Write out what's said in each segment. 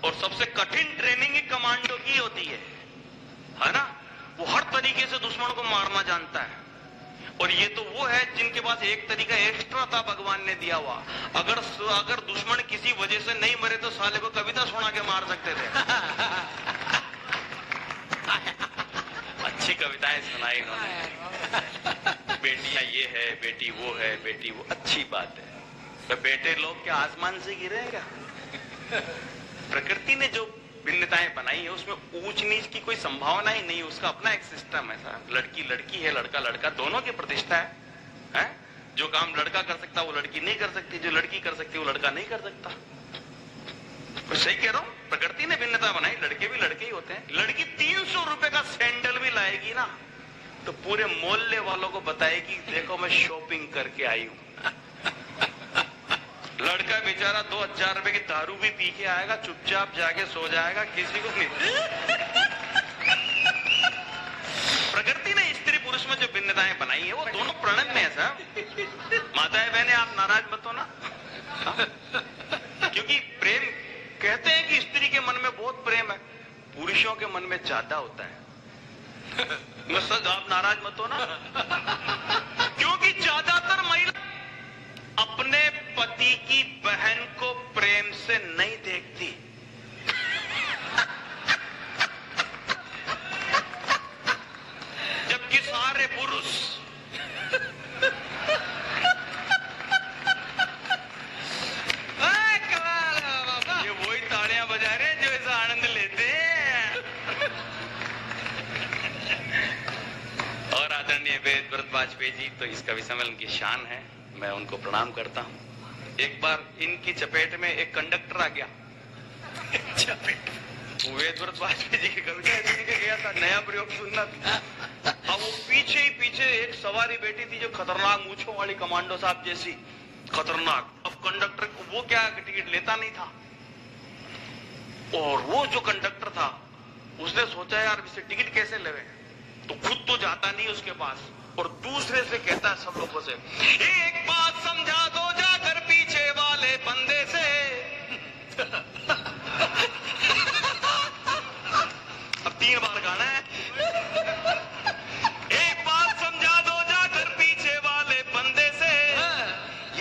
और सबसे कठिन ट्रेनिंग ही कमांडो की होती है ना? वो हर तरीके से दुश्मन को मारना जानता है। और ये तो वो है जिनके पास एक तरीका एक्स्ट्रा था भगवान ने दिया हुआ। अगर दुश्मन किसी वजह से नहीं मरे तो साले को कविता सुना के मार सकते थे। अच्छी कविताएं सुनाई इन्होंने। बेटियां ये है, बेटी वो है, बेटी वो, अच्छी बात है। तो बेटे लोग क्या आसमान से गिरे क्या? प्रकृति ने जो भिन्नताएं बनाई है उसमें ऊंच नीच की कोई संभावना ही नहीं। उसका अपना एक सिस्टम है साहब। लड़की लड़की है, लड़का लड़का, दोनों की प्रतिष्ठा है? जो काम लड़का कर सकता वो लड़की नहीं कर सकती, जो लड़की कर सकती वो लड़का नहीं कर सकता। तो सही कह रहा हूं, प्रकृति ने भिन्नता बनाई। लड़के भी लड़के ही होते हैं। लड़की 300 रुपए का सैंडल भी लाएगी ना तो पूरे मोहल्ले वालों को बताएगी देखो मैं शॉपिंग करके आई हूं। लड़का बेचारा 2000 रुपए की दारू भी पी के आएगा, चुपचाप जाके सो जाएगा, किसी को नहीं। प्रकृति ने स्त्री पुरुष में जो भिन्नताएं बनाई है वो दोनों प्रणव में है साहब। माताएं बहनें आप नाराज मत हो ना, क्योंकि प्रेम कहते हैं कि स्त्री के मन में बहुत प्रेम है, पुरुषों के मन में ज्यादा होता है। मैं सच, आप नाराज मत हो ना, क्योंकि ज्यादातर महिला अपने पति की बहन को प्रेम से नहीं देखती। जबकि सारे पुरुष ये वही ताड़ियां बजा रहे हैं जो इसका आनंद लेते हैं। और आदरणीय वेद व्रत वाजपेयी जी तो इस कवि सम्मेलन की शान है, मैं उनको प्रणाम करता हूं। एक बार इनकी चपेट में एक कंडक्टर आ गया। वेद व्रत वाजपेयी जी की कविता सुन के गया था, नया प्रयोग सुनना था। अब वो पीछे ही पीछे एक सवारी बैठी थी जो खतरनाक मूंछों वाली कमांडो साहब जैसी खतरनाक। अब कंडक्टर वो क्या टिकट लेता नहीं था, और वो जो कंडक्टर था उसने सोचा यार इससे टिकट कैसे लेवे, तो खुद तो जाता नहीं उसके पास और दूसरे से कहता है सब लोगों से, एक बात समझा दो जाकर पीछे वाले बंदे से। अब 3 बार गाना है। एक बात समझा दो जाकर पीछे वाले बंदे से,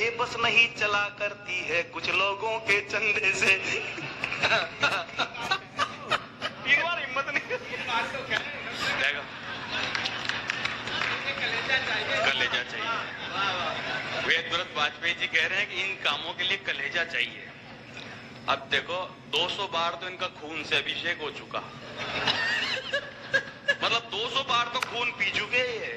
ये बस नहीं चला करती है कुछ लोगों के चंदे से। 3 बार हिम्मत नहीं। कलेजा चाहिए। वेद व्रत वाजपेयी जी कह रहे हैं कि इन कामों के लिए कलेजा चाहिए। अब देखो 200 बार तो इनका खून से अभिषेक हो चुका, मतलब 200 बार तो खून पी चुके हैं।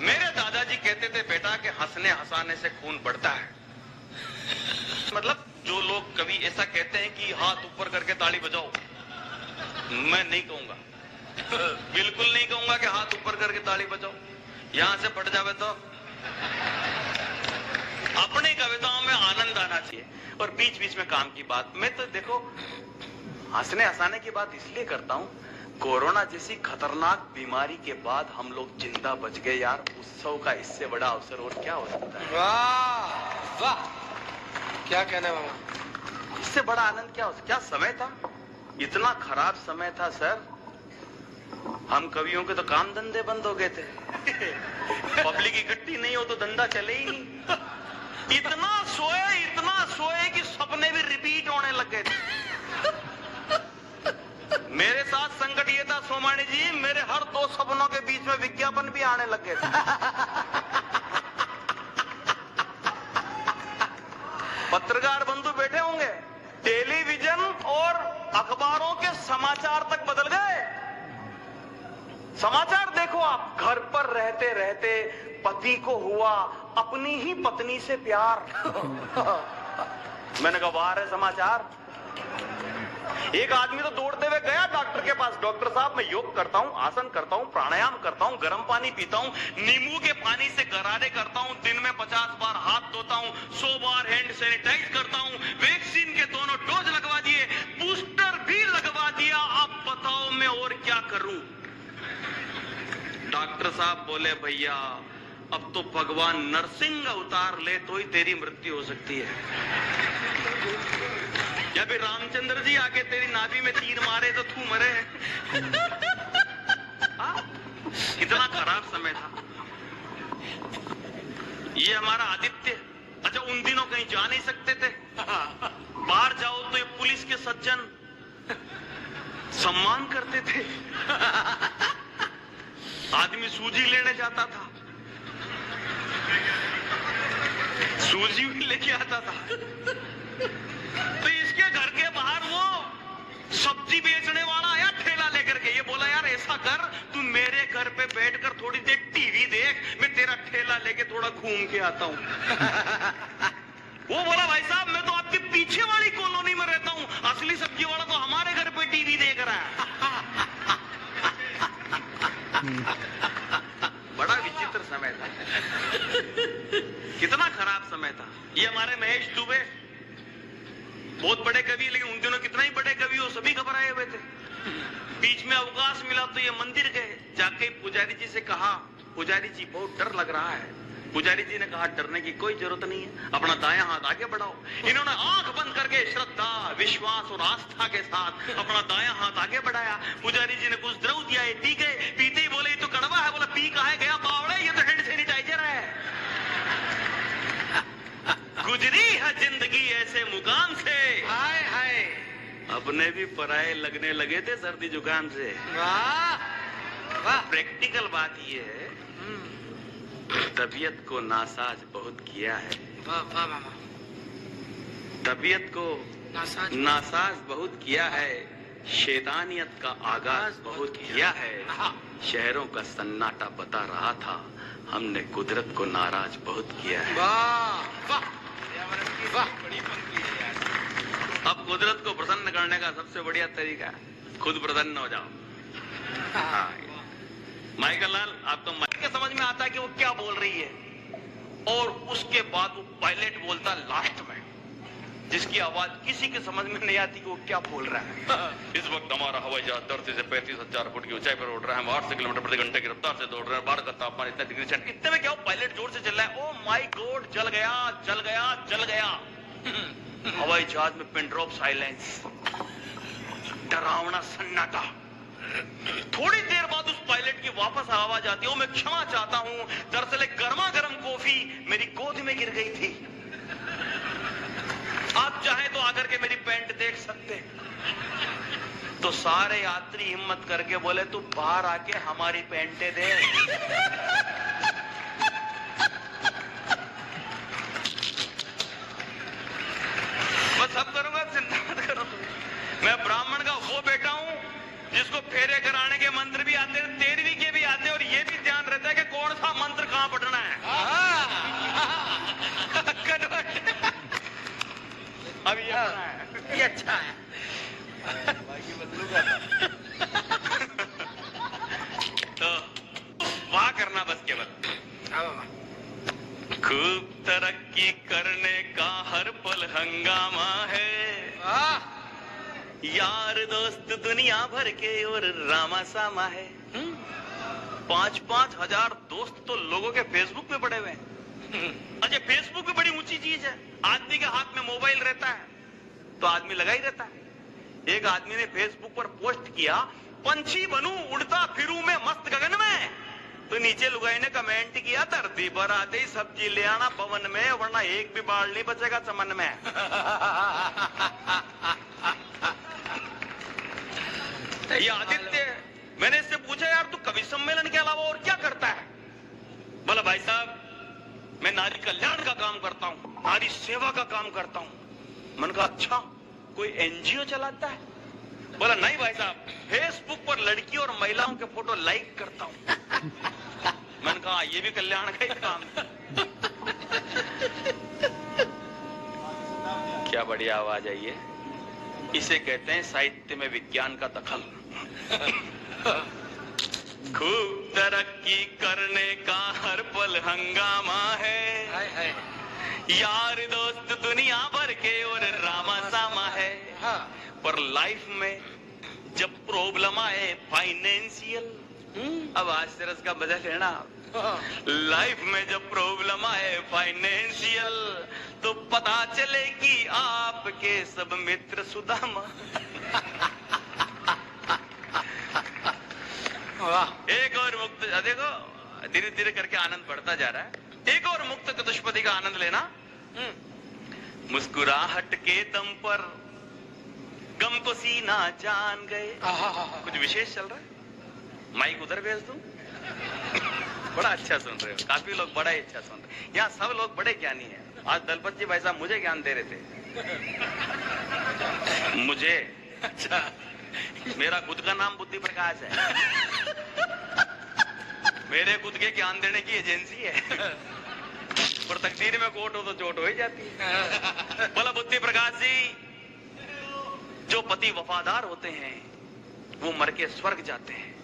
मेरे दादाजी कहते थे बेटा कि हंसने हंसाने से खून बढ़ता है। मतलब जो लोग कभी ऐसा कहते हैं कि हाथ ऊपर करके ताली बजाओ, मैं नहीं कहूंगा, बिल्कुल नहीं कहूंगा कि हाथ ऊपर करके ताली बजाओ। यहां से फट जावे तो अपनी कविताओं में आनंद आना चाहिए और बीच बीच में काम की बात। मैं तो देखो हंसने हंसाने की बात इसलिए करता हूं, कोरोना जैसी खतरनाक बीमारी के बाद हम लोग जिंदा बच गए यार। उत्सव का इससे बड़ा अवसर और क्या हो सकता है? वाह वाह, क्या कहना मामा, इससे बड़ा आनंद क्या हो सकता? क्या समय था, इतना खराब समय था सर। हम कवियों के तो काम धंधे बंद हो गए थे। पब्लिक इकट्ठी नहीं हो तो धंधा चले ही नहीं। इतना सोए कि सपने भी रिपीट होने लग गए थे। मेरे साथ संकट ये था सोमानी जी, मेरे हर 2 सपनों के बीच में विज्ञापन भी आने लग गए थे। पत्रकार बंधु बैठे होंगे, टेलीविजन और अखबारों के समाचार तक बदल गए। समाचार देखो आप, घर पर रहते रहते पति को हुआ अपनी ही पत्नी से प्यार। मैंने कहा वाह है समाचार। एक आदमी तो दौड़ते हुए गया डॉक्टर के पास, डॉक्टर साहब मैं योग करता हूं, आसन करता हूं, प्राणायाम करता हूं, गर्म पानी पीता हूं, नींबू के पानी से गरारे करता हूं, दिन में 50 बार हाथ धोता हूं, 100 बार हैंड सैनिटाइज करता हूं, वैक्सीन के दोनों डोज लगवा दिए, बूस्टर भी लगवा दिया, अब बताओ मैं और क्या करूं? डॉक्टर साहब बोले भैया अब तो भगवान नरसिंह अवतार ले तो ही तेरी मृत्यु हो सकती है। या अभी रामचंद्र जी आके तेरी नाभि में तीर मारे तो तू मरे। कितना खराब समय था ये हमारा आदित्य। अच्छा उन दिनों कहीं जा नहीं सकते थे, बाहर जाओ तो ये पुलिस के सज्जन सम्मान करते थे। आदमी सूजी लेने जाता था, सूजी भी लेके आता था, तो इसके घर के बाहर वो सब्जी बेचने वाला आया ठेला लेकर के। ये बोला यार ऐसा कर, तू मेरे घर पे बैठकर थोड़ी देर टीवी देख, मैं तेरा ठेला लेके थोड़ा घूम के आता हूं। वो बोला भाई साहब मैं तो आपके पीछे वाली कॉलोनी में रहता हूं, असली सब्जी वाला तो हमारे घर पे टीवी देख रहा है। बड़ा विचित्र समय था, कितना खराब समय था ये। हमारे महेश दुबे बहुत बड़े कवि, लेकिन उन दिनों कितना ही बड़े कवि हो सभी घबराए हुए थे। बीच में अवकाश मिला तो ये मंदिर गए, जाके पुजारी जी से कहा पुजारी जी बहुत डर लग रहा है। पुजारी जी ने कहा डरने की कोई जरूरत नहीं है, अपना दायां हाथ आगे बढ़ाओ। इन्होंने आंख बंद करके श्रद्धा विश्वास और आस्था के साथ अपना दायां हाथ आगे बढ़ाया। पुजारी जी ने कुछ द्रव दिया, ये पी गए। पीते ही बोले ये तो कड़वा है। बोला पी कहा गया बावड़े, ये तो हैंड सैनिटाइजर है। गुजरी है जिंदगी ऐसे मुकाम से, हाय हाय अपने भी पराये लगने लगे थे सर्दी जुकाम से। वाह वाह। प्रैक्टिकल बात ये है, तबीयत को नासाज बहुत किया है। वाह वाह मामा। तबीयत को नासाज बहुत किया है, शैतानियत का आगाज बहुत किया है। शहरों का सन्नाटा बता रहा था, हमने कुदरत को नाराज बहुत किया है। वाह वाह वाह। अब कुदरत को प्रसन्न करने का सबसे बढ़िया तरीका खुद प्रसन्न हो जाओ। हाँ माइकल लाल, आपको माइक के समझ में आता है कि वो क्या बोल रही है, और उसके बाद वो पायलट बोलता लास्ट में, जिसकी आवाज किसी के समझ में नहीं आती कि वो क्या बोल रहा है। इस वक्त हमारा हवाई जहाज धरती से 35,000 फुट की ऊंचाई पर उड़ रहा है, हम 800 किलोमीटर प्रति घंटे की रफ्तार से दौड़ रहे हैं, बाहर का तापमान इतना डिग्री सेंटीग्रेड। इतने में क्या हो, पायलट जोर से चल रहा है, ओ माय गॉड जल गया जल गया जल गया। हवाई जहाज में पिन ड्रॉप साइलेंस, डरावना सन्नाटा। थोड़ी देर बाद उस पायलट की वापस आवाज आती है, मैं क्षमा चाहता हूं, दरअसल एक गर्मा गर्म कॉफी मेरी गोद में गिर गई थी, आप चाहे तो आकर के मेरी पैंट देख सकते। तो सारे यात्री हिम्मत करके बोले तू बाहर आके हमारी पैंटें दे। बस सब करूंगा, चिंता मत करो। मैं ब्राह्मण का वो बेटा हूं जिसको फेरे कराने के मंत्र भी आते हैं, तेरहवीं के भी आते हैं, और ये भी ध्यान रहता है कि कौन सा मंत्र कहां पढ़ना है। अब ये है, ये अच्छा है। तो वाह करना बस केवल। खूब तरक्की करने का हर पल हंगामा है, यार दोस्त दुनिया भर के और रामा सामा है। 5-5 हजार दोस्त तो लोगों के फेसबुक पे पड़े हुए हैं। अच्छा फेसबुक भी बड़ी ऊंची चीज है, आदमी के हाथ में मोबाइल रहता है तो आदमी लगा ही रहता है। एक आदमी ने फेसबुक पर पोस्ट किया, पंछी बनूं उड़ता फिरूं मैं मस्त गगन में, तो नीचे लुगाई ने कमेंट किया, धरती पर आते ही सब्जी ले आना पवन में, वरना एक भी बाल नहीं बचेगा चमन में। ये आदित्य, मैंने इससे पूछा यार तू कवि सम्मेलन के अलावा और क्या करता है? बोला भाई साहब मैं नारी कल्याण का काम करता हूं, नारी सेवा का काम करता हूं। मैंने कहा अच्छा कोई एनजीओ चलाता है? बोला नहीं भाई साहब, फेसबुक पर लड़की और महिलाओं के फोटो लाइक करता हूं। मैंने कहा ये भी कल्याण का ही काम है। क्या बढ़िया आवाज आई है, इसे कहते हैं साहित्य में विज्ञान का दखल। खूब तरक्की करने का हर पल हंगामा है, यार दोस्त दुनिया भर के और रामा सामा है। पर लाइफ में जब प्रॉब्लम आए फाइनेंशियल, अब आश्चर्य का मजा लेना, लाइफ में जब प्रॉब्लम आए फाइनेंशियल, तो पता चले कि आपके सब मित्र सुदामा। एक और मुक्त, देखो धीरे धीरे करके आनंद बढ़ता जा रहा है। एक और मुक्त चतुष्पदी का आनंद लेना। मुस्कुराहट के दम पर गम को सीना जान गए। कुछ विशेष चल रहा है, माइक उधर भेज दूं? बड़ा अच्छा सुन रहे हो, काफी लोग बड़ा ही अच्छा सुन रहे हैं। यहाँ सब लोग बड़े ज्ञानी हैं। आज दलपत जी भाई साहब मुझे ज्ञान दे रहे थे। मुझे अच्छा, मेरा खुद का नाम बुद्धि प्रकाश है। मेरे खुद के ज्ञान देने की एजेंसी है, पर तकदीर में कोट हो तो चोट हो ही जाती है। बोला बुद्धि प्रकाश जी, जो पति वफादार होते हैं वो मर के स्वर्ग जाते हैं।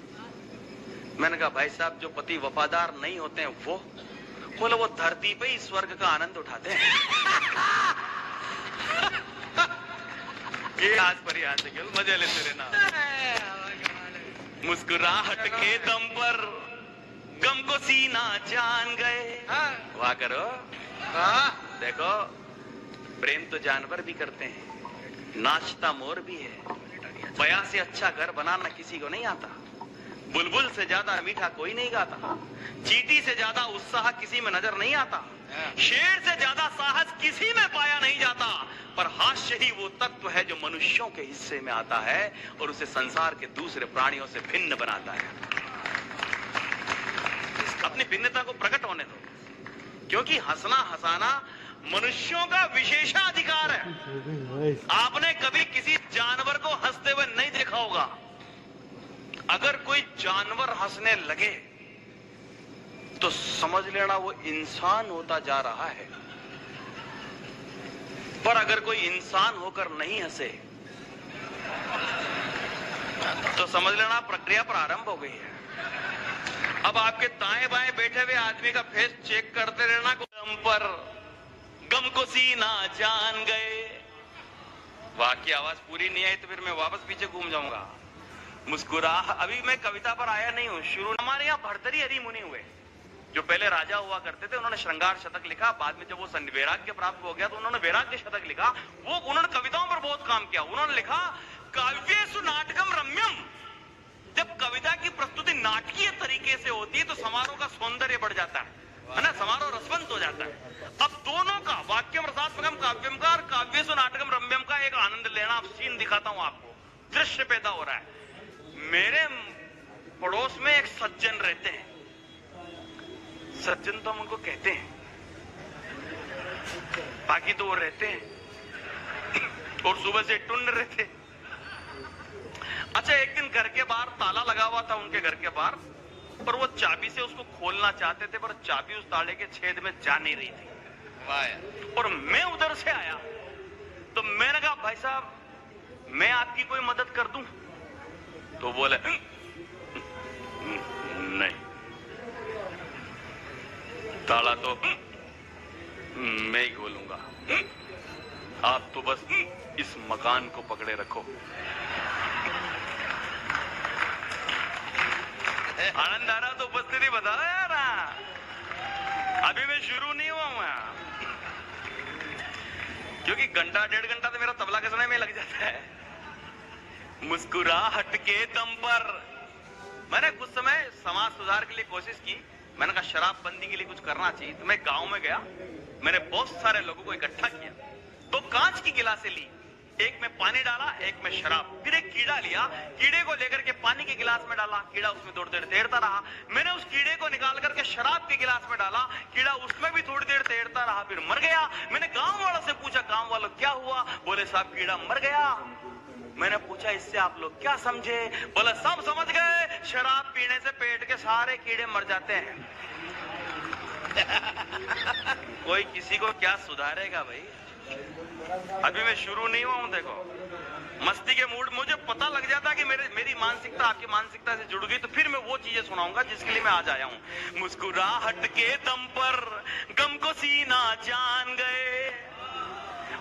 मैंने कहा भाई साहब, जो पति वफादार नहीं होते हैं वो? बोला वो धरती पे ही स्वर्ग का आनंद उठाते हैं। ये आज पर यहाँ से क्यों मजे लेते रहना। मुस्कुराहट के दम पर गम को सीना जान गए। वाह करो। देखो प्रेम तो जानवर भी करते हैं, नाचता मोर भी है। बया से अच्छा घर बनाना किसी को नहीं आता। बुलबुल से ज्यादा मीठा कोई नहीं गाता। चींटी से ज्यादा उत्साह किसी में नजर नहीं आता। शेर से ज्यादा साहस किसी में पाया नहीं जाता। पर हास्य ही वो तत्व है जो मनुष्यों के हिस्से में आता है और उसे संसार के दूसरे प्राणियों से भिन्न बनाता है। अपनी भिन्नता को प्रकट होने दो, क्योंकि हंसना हंसाना मनुष्यों का विशेषाधिकार है। आपने कभी किसी जानवर को हंसते हुए नहीं देखा होगा। अगर कोई जानवर हंसने लगे तो समझ लेना वो इंसान होता जा रहा है। पर अगर कोई इंसान होकर नहीं हंसे तो समझ लेना प्रक्रिया प्रारंभ हो गई है। अब आपके दाएं बाएं बैठे हुए आदमी का फेस चेक करते रहना। गम पर गम को सीना जान गए। वाह की आवाज पूरी नहीं आई तो फिर मैं वापस पीछे घूम जाऊंगा। मुस्कुरा, अभी मैं कविता पर आया नहीं हूं। शुरू हमारे यहाँ भर्तरी हरि मुनि हुए, जो पहले राजा हुआ करते थे। उन्होंने श्रृंगार शतक लिखा। बाद में जब वो वैराग्य प्राप्त हो गया तो उन्होंने वैराग्य शतक लिखा। वो उन्होंने कविताओं पर बहुत काम किया। उन्होंने लिखा काव्येषु नाटकम रम्यम। जब कविता की प्रस्तुति नाटकीय तरीके से होती है तो समारोह का सौंदर्य बढ़ जाता है ना, समारोह रसवंत हो जाता है। अब दोनों का वाक्यम रसात्मकम काव्यम का और काव्येषु नाटकम रम्यम का एक आनंद लेना। अब सीन दिखाता हूं आपको, दृश्य पैदा हो रहा है। मेरे पड़ोस में एक सज्जन रहते हैं। सज्जन तो हम उनको कहते हैं, बाकी तो वो रहते हैं और सुबह से टुंड रहते। अच्छा, एक दिन घर के बाहर ताला लगा हुआ था उनके घर के बाहर, पर वो चाबी से उसको खोलना चाहते थे, पर चाबी उस ताले के छेद में जा नहीं रही थी। और मैं उधर से आया तो मैंने कहा भाई साहब मैं आपकी कोई मदद कर दूं? तो बोले नहीं, ताला तो मैं ही खोलूंगा, आप तो बस इस मकान को पकड़े रखो। आनंद आ रहा तो उपस्थिति बताओ यार। अभी मैं शुरू नहीं हुआ हूं, क्योंकि घंटा डेढ़ घंटा तो मेरा तबला कसने में लग जाता है। मुस्कुराहट के दम पर मैंने कुछ समय समाज सुधार के लिए कोशिश की। मैंने कहा शराब बंदी के लिए कुछ करना चाहिए। तो मैं गांव में गया, मैंने बहुत सारे लोगों को इकट्ठा किया। तो कांच की गिलासें ली, एक में पानी डाला, एक में शराब। फिर एक कीड़ा लिया, कीड़े को लेकर के पानी के गिलास में डाला, कीड़ा उसमें थोड़ी देर तैरता रहा। मैंने उस कीड़े को निकाल करके शराब के गिलास में डाला, कीड़ा उसमें भी थोड़ी देर तैरता रहा, फिर मर गया। मैंने गांव वालों से पूछा, गांव वालों क्या हुआ? बोले साहब कीड़ा मर गया। मैंने पूछा इससे आप लोग क्या समझे? बोले सब समझ गए, शराब पीने से पेट के सारे कीड़े मर जाते हैं। कोई किसी को क्या सुधारेगा भाई? अभी मैं शुरू नहीं हुआ हूं। देखो मस्ती के मूड, मुझे पता लग जाता कि मेरी मानसिकता आपकी मानसिकता से जुड़ गई तो फिर मैं वो चीजें सुनाऊंगा जिसके लिए मैं आज आया हूं। मुस्कुराहट के दम पर गम को सीना जान गए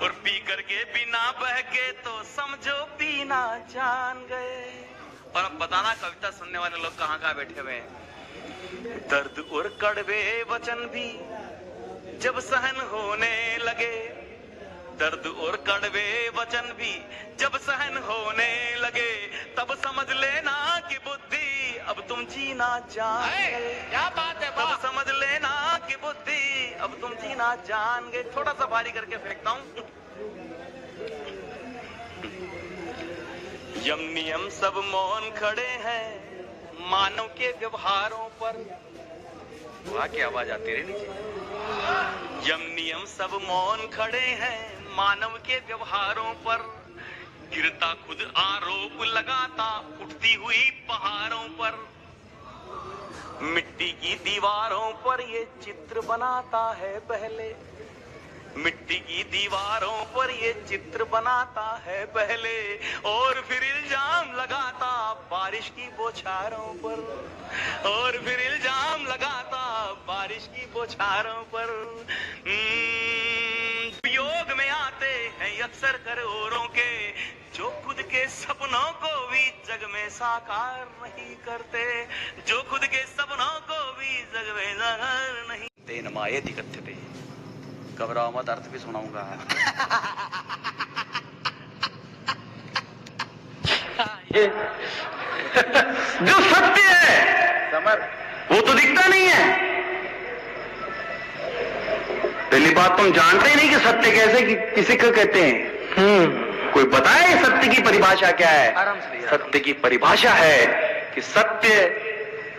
और पी करके बिना बहके तो समझो पीना जान गए। और अब बताना कविता सुनने वाले लोग कहां कहां बैठे हुए हैं। दर्द और कड़वे वचन भी जब सहन होने लगे, दर्द और कड़वे वचन भी जब सहन होने लगे, तब समझ लेना कि बुद्धि अब तुम जीना जान गए। क्या बात है, तब वाह। समझ लेना कि बुद्धि अब तुम जीना जान गए। थोड़ा सा भारी करके फेंकता हूं। यम नियम सब मौन खड़े हैं मानव के व्यवहारों पर। वहां की आवाज आती रही नीचे। यम नियम सब मौन खड़े हैं मानव के व्यवहारों पर, गिरता खुद आरोप लगाता उठती हुई पहाड़ों पर, मिट्टी की दीवारों पर ये चित्र बनाता है पहले, मिट्टी की दीवारों पर ये चित्र बनाता है पहले, और फिर इल्जाम लगाता बारिश की बौछारों पर, और फिर इल्जाम लगाता बारिश की बौछारों पर। योग में आते हैं अक्सर करोड़ों के जो खुद के सपनों को भी जग में साकार नहीं करते, जो खुद के सपनों को भी जग में साकार नहीं। तेन मायेति कथ्यते, घबराओ मत, अर्थ भी सुनाऊंगा। जो सत्य है समर, वो तो दिखता नहीं है। पहली बात, तुम जानते ही नहीं कि सत्य कैसे किसी को कहते हैं। कोई बताए सत्य की परिभाषा क्या है? आराम से। सत्य की परिभाषा है कि सत्य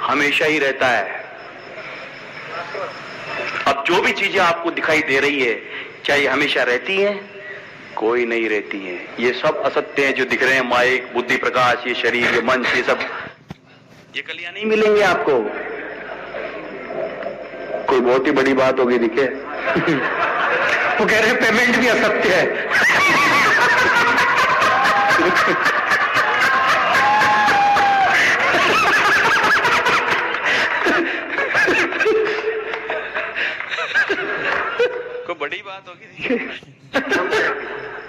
हमेशा ही रहता है। अब जो भी चीजें आपको दिखाई दे रही है, क्या ये हमेशा रहती है? कोई नहीं रहती है। ये सब असत्य हैं जो दिख रहे हैं, माइक, बुद्धि प्रकाश, ये शरीर, ये मन, ये सब, ये कलियां नहीं मिलेंगे आपको। कोई बहुत ही बड़ी बात होगी दिखे। वो कह रहे हैं पेमेंट भी असत्य है। कोई बड़ी बात होगी।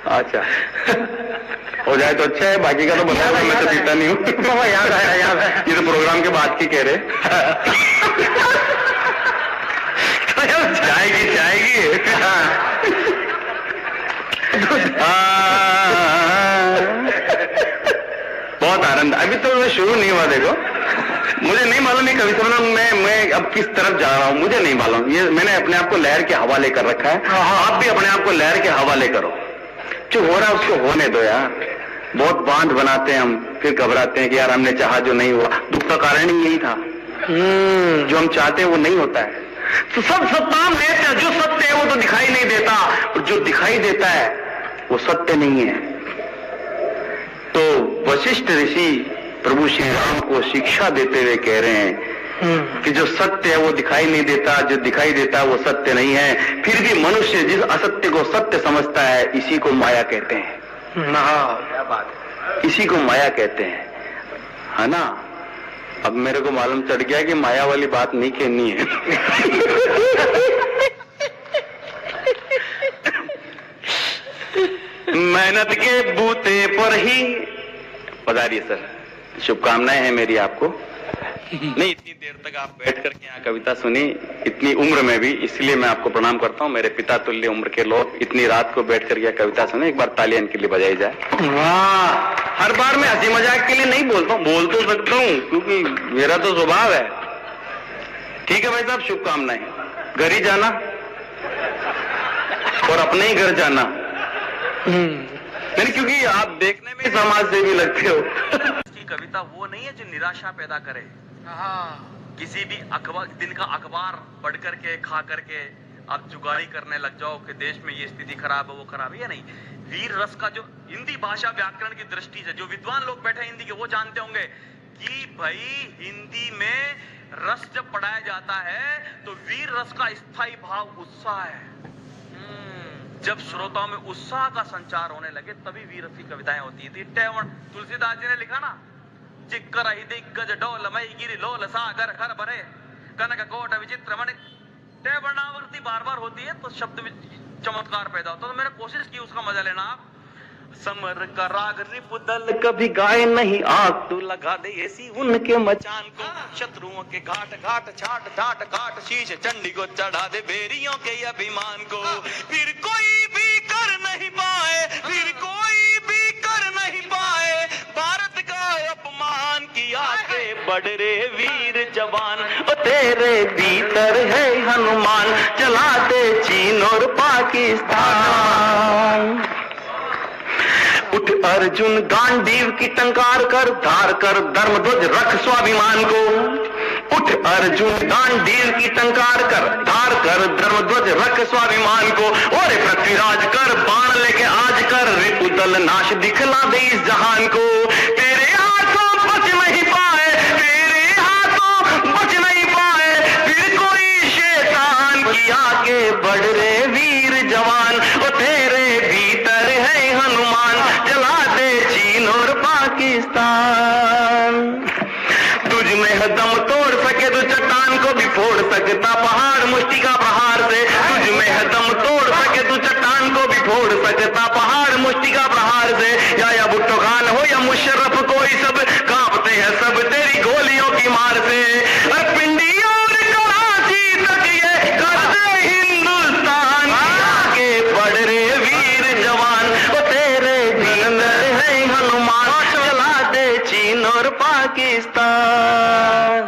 अच्छा, हो जाए तो अच्छा है, बाकी का तो बता दो, मैं तो पीता नहीं हूँ। याद आया, याद आया। ये तो प्रोग्राम के बाद की कह रहे। जाएगी जाएगी। बहुत आनंद। अभी तो शुरू नहीं हुआ, देखो मुझे नहीं मालूम ये कविता मैं अब किस तरफ जा रहा हूँ, मुझे नहीं मालूम। ये मैंने अपने आप को लहर के हवाले कर रखा है। आप भी अपने आप को लहर के हवाले करो। जो हो रहा है उसको होने दो यार। बहुत बांध बनाते हैं हम, फिर घबराते हैं कि यार हमने चाहा जो नहीं हुआ। दुख का कारण ही यही था। जो हम चाहते हैं वो नहीं होता है। तो सब सत्ताम है, जो सत्य है वो तो दिखाई नहीं देता, और जो दिखाई देता है वो सत्य नहीं है। तो वशिष्ठ ऋषि प्रभु श्री राम को शिक्षा देते हुए कह रहे हैं कि जो सत्य है वो दिखाई नहीं देता, जो दिखाई देता है वो सत्य नहीं है। फिर भी मनुष्य जिस असत्य को सत्य समझता है, इसी को माया कहते हैं। क्या बात है, इसी को माया कहते हैं, है ना। अब मेरे को मालूम चढ़ गया कि माया वाली बात नहीं कहनी है। मेहनत के बूते पर ही पधारिए सर। शुभकामनाएं हैं मेरी आपको। नहीं, इतनी देर तक आप बैठ करके यहाँ कविता सुनी, इतनी उम्र में भी, इसलिए मैं आपको प्रणाम करता हूँ। मेरे पिता तुल्य उम्र के लोग इतनी रात को बैठ करके कविता सुने। एक बार तालियां इनके लिए बजाई जाए। वाह। हर बार मैं हंसी मजाक के लिए नहीं बोलता हूँ, बोल तो सकता हूँ क्योंकि मेरा तो स्वभाव है। ठीक है भाई साहब, शुभकामनाएं। घर ही जाना और अपने ही घर जाना, नहीं क्योंकि आप देखने में समाज से भी लगते हो। इसकी कविता वो नहीं है जो निराशा पैदा करे। किसी भी अखबार, दिन का अखबार पढ़ करके, खा करके आप जुगाड़ी करने लग जाओ कि देश में ये स्थिति खराब है, वो खराब है, या नहीं। वीर रस का जो हिंदी भाषा व्याकरण की दृष्टि से जो विद्वान लोग बैठे हिंदी के, वो जानते होंगे कि भाई हिंदी में रस जब पढ़ाया जाता है तो वीर रस का स्थायी भाव उत्साह है। जब श्रोताओं में उत्साह का संचार होने लगे तभी वीर रस की कविताएं होती थी। तुलसीदास जी ने लिखा ना, चिक्कर ही दिग्गज डोल मई गिरी लोल सागर खर भरे कनक कोट विचित्र मणि। टैवर्णावर्ती बार बार होती है तो शब्द चमत्कार पैदा होता है। तो मैंने कोशिश की उसका मजा लेना आप। समर का राग रिपुदल कभी गाए नहीं, आग तू लगा दे ऐसी उनके मचान को। शत्रुओं के घाट घाट छाट छाट घाट, शीश चंडी को चढ़ा दे बेरियों के अभिमान को। फिर कोई भी कर नहीं पाए, फिर कोई भी कर नहीं पाए भारत का अपमान किया के। बढ़ रे वीर जवान ओ तेरे भीतर है हनुमान, चला दे चीन और पाकिस्तान। उठ अर्जुन गांडीव की टंकार कर, धार कर धर्म ध्वज रख स्वाभिमान को। उठ अर्जुन गांडीव की टंकार कर, धार कर धर्म ध्वज रख स्वाभिमान को। और पृथ्वीराज कर बाण लेके आज कर, रिपुदल नाश दिखला दे इस जहान को। तेरे हाथों बच नहीं पाए, तेरे हाथों बच नहीं पाए फिर कोई शैतान की आगे। बढ़ रे वीर जवान ओ तेरे भीतर है हनुमान, चला दे चीन और पाकिस्तान। तुझ में है दम तोड़ सके तो चट्टान को भी फोड़ सकता पहाड़ मुष्टि का प्रहार से। तुझ में है दम तोड़ सके तो चट्टान को भी फोड़ सकता पहाड़ मुष्टि का प्रहार से। या भुट्टो खान हो या मुशर्रफ कोई सब कांपते हैं सब तेरी गोलियों की मार से। पिंडी और कराची तक ये कर दे हिंदुस्तान के। बढ़ रे वीर जवान वो तेरे भीतर है हनुमान, चला दे चीन और पाकिस्तान।